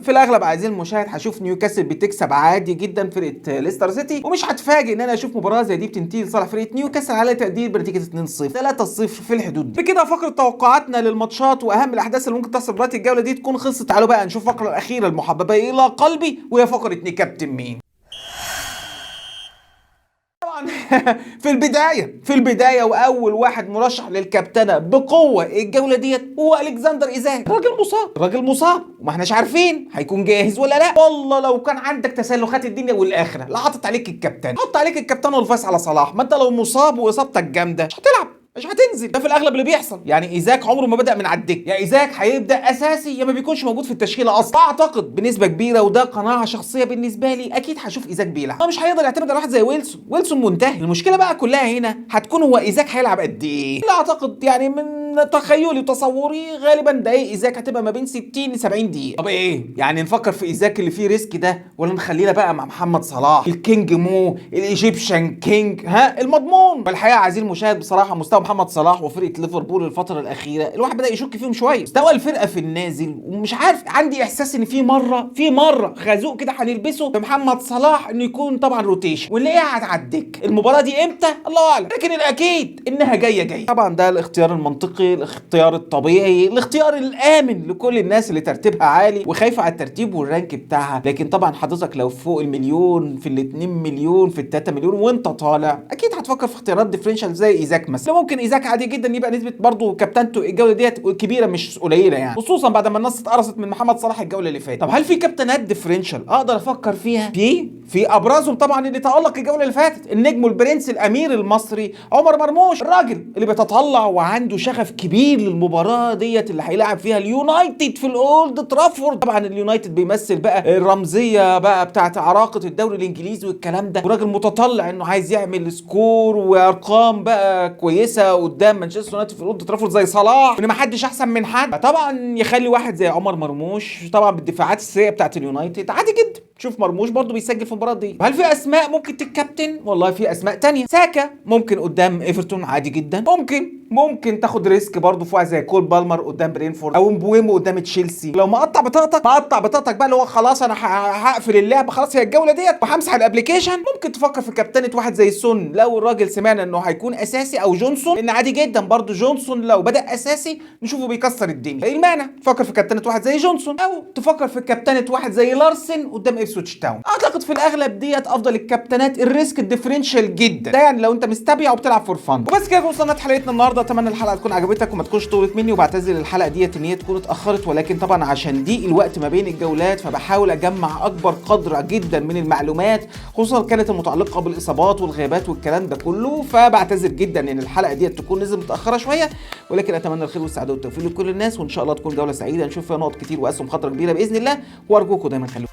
في الاغلب عايزين المشاهد هشوف نيوكاسل بتكسب عادي جدا فرقه ليستر سيتي، ومش هتفاجئ ان انا اشوف مباراه زي دي بتنتهي لصالح فرقه نيوكاسل على تقدير بنتيجه 2-0 3-0 في الحدود دي. بكده فقره توقعاتنا للماتشات واهم الاحداث اللي ممكن تحصل في مباراه الجوله دي تكون خلصت. تعالوا بقى نشوف الفقره الاخيره المحببه الى قلبي وهي فقره نكابتن مين. في البدايه واول واحد مرشح للكابتنه بقوه الجوله ديت هو الكسندر ايزاك، راجل مصاب وما احناش عارفين هيكون جاهز ولا لا. والله لو كان عندك تسلخات الدنيا والاخره لا حطت عليك الكابتن، حط عليك الكابتن والفاس على صلاح، ما انت لو مصاب واصابتك جامده مش هتلعب مش هتنزل. ده في الاغلب اللي بيحصل، يعني ايزاك عمره ما بدا من على الدكه، يا ايزاك هيبدا اساسي يا ما بيكونش موجود في التشكيله اصلا. اعتقد بنسبه كبيره وده قناعه شخصيه بالنسبه لي اكيد هشوف ايزاك بيلعب، هو مش هيقدر يعتمد على واحد زي ويلسون منتهي. المشكله بقى كلها هنا هتكون هو ايزاك هيلعب قد ايه. لا اعتقد يعني من تخيلي وتصوري غالبا دقايق ايزاك هتبقى ما بين 60 ل 70 دقيقه. طب ايه يعني نفكر في ايزاك اللي فيه ريسك ده ولا نخلينا بقى مع محمد صلاح الكينج مو الايجيبشن كينج المضمون؟ والحقيقه عايزين المشاهد بصراحه مستوى محمد صلاح وفرقه ليفربول الفتره الاخيره الواحد بدا يشك فيهم شويه، مستوى الفرقه في النازل، ومش عارف عندي احساس ان في مره خازوق كده هنلبسه بمحمد صلاح انه يكون طبعا روتيشن واللي قاعد على الدكه. المباراه دي امتى الله اعلم، لكن الاكيد انها جايه. طبعا ده الاختيار المنطقي، الاختيار الطبيعي، الاختيار الامن لكل الناس اللي ترتيبها عالي وخايفه على الترتيب والرانك بتاعها. لكن طبعا حضرتك لو فوق المليون، في ال2 مليون، في ال3 مليون وانت طالع، اكيد هتفكر في اختيارات ديفرنشال زي ايزاك مثلا. ممكن ايزاك عادي جدا يبقى نسبه برضه كابتنته الجوله ديت كبيره مش قليله يعني، خصوصا بعد ما الناس اتقرصت من محمد صلاح الجوله اللي فاتت. طب هل في كابتنات ديفرنشال اقدر افكر فيها؟ في ابرزهم طبعا اللي تالق الجوله اللي فاتت، النجم والبرنس الامير المصري عمر مرموش، الراجل اللي بيتطلع وعنده شغف كبير للمباراه ديت اللي هيلاعب فيها اليونايتد في الاولد ترافورد. طبعا اليونايتد بيمثل بقى الرمزيه بقى بتاعت عراقه الدوري الانجليزي والكلام ده، وراجل متطلع انه عايز يعمل سكور وارقام بقى كويسه قدام مانشستر يونايتد في الاولد ترافورد زي صلاح، وان ما حدش احسن من حد. طبعا يخلي واحد زي عمر مرموش طبعا بالدفاعات السيئه بتاعت اليونايتد عادي جدا شوف مرموش برضو بيسجل في المباراه دي. هل في اسماء ممكن تتكابتن؟ والله في اسماء تانية. ساكا ممكن قدام ايفرتون عادي جدا، ممكن تاخد ريسك برضو في واحد زي كول بالمر قدام برينفورد، او مبويمو قدام تشيلسي. لو مقطع بطاقتك بقى اللي هو خلاص انا هقفل اللعبه خلاص هي الجوله ديت وهمسح الابلكيشن، ممكن تفكر في كابتنه واحد زي سون لو الراجل سمعنا انه هيكون اساسي، او جونسون، لان عادي جدا برضو جونسون لو بدا اساسي نشوفه بيكسر الدنيا. ايه المانع؟ تفكر في كابتنه واحد زي جونسون، او تفكر في كابتنه واحد زي لارسن قدام إبسويتش تاون. اعتقد في الاغلب ديت افضل الكابتنات، الريسك الديفرنشال جدا ده يعني لو انت مستبيع وبتلعب فور فان. وبس كده وصلنا حلقتنا النهارده، اتمنى الحلقه تكون عجبتك وما تكونش طولت مني، وبعتذر الحلقه ديت ان هي تكون اتاخرت، ولكن طبعا عشان ضيق الوقت ما بين الجولات فبحاول اجمع اكبر قدر جدا من المعلومات، خصوصا كانت المتعلقه بالاصابات والغيابات والكلام ده كله، فبعتذر جدا ان الحلقه ديت تكون نزل متاخره شويه، ولكن اتمنى الخير والسعاده والتوفيق لكل الناس، وان شاء الله تكون جوله سعيده نشوف فيها نقط كتير واسهم خطره كبيره باذن الله، وارجوكم دايما خليكم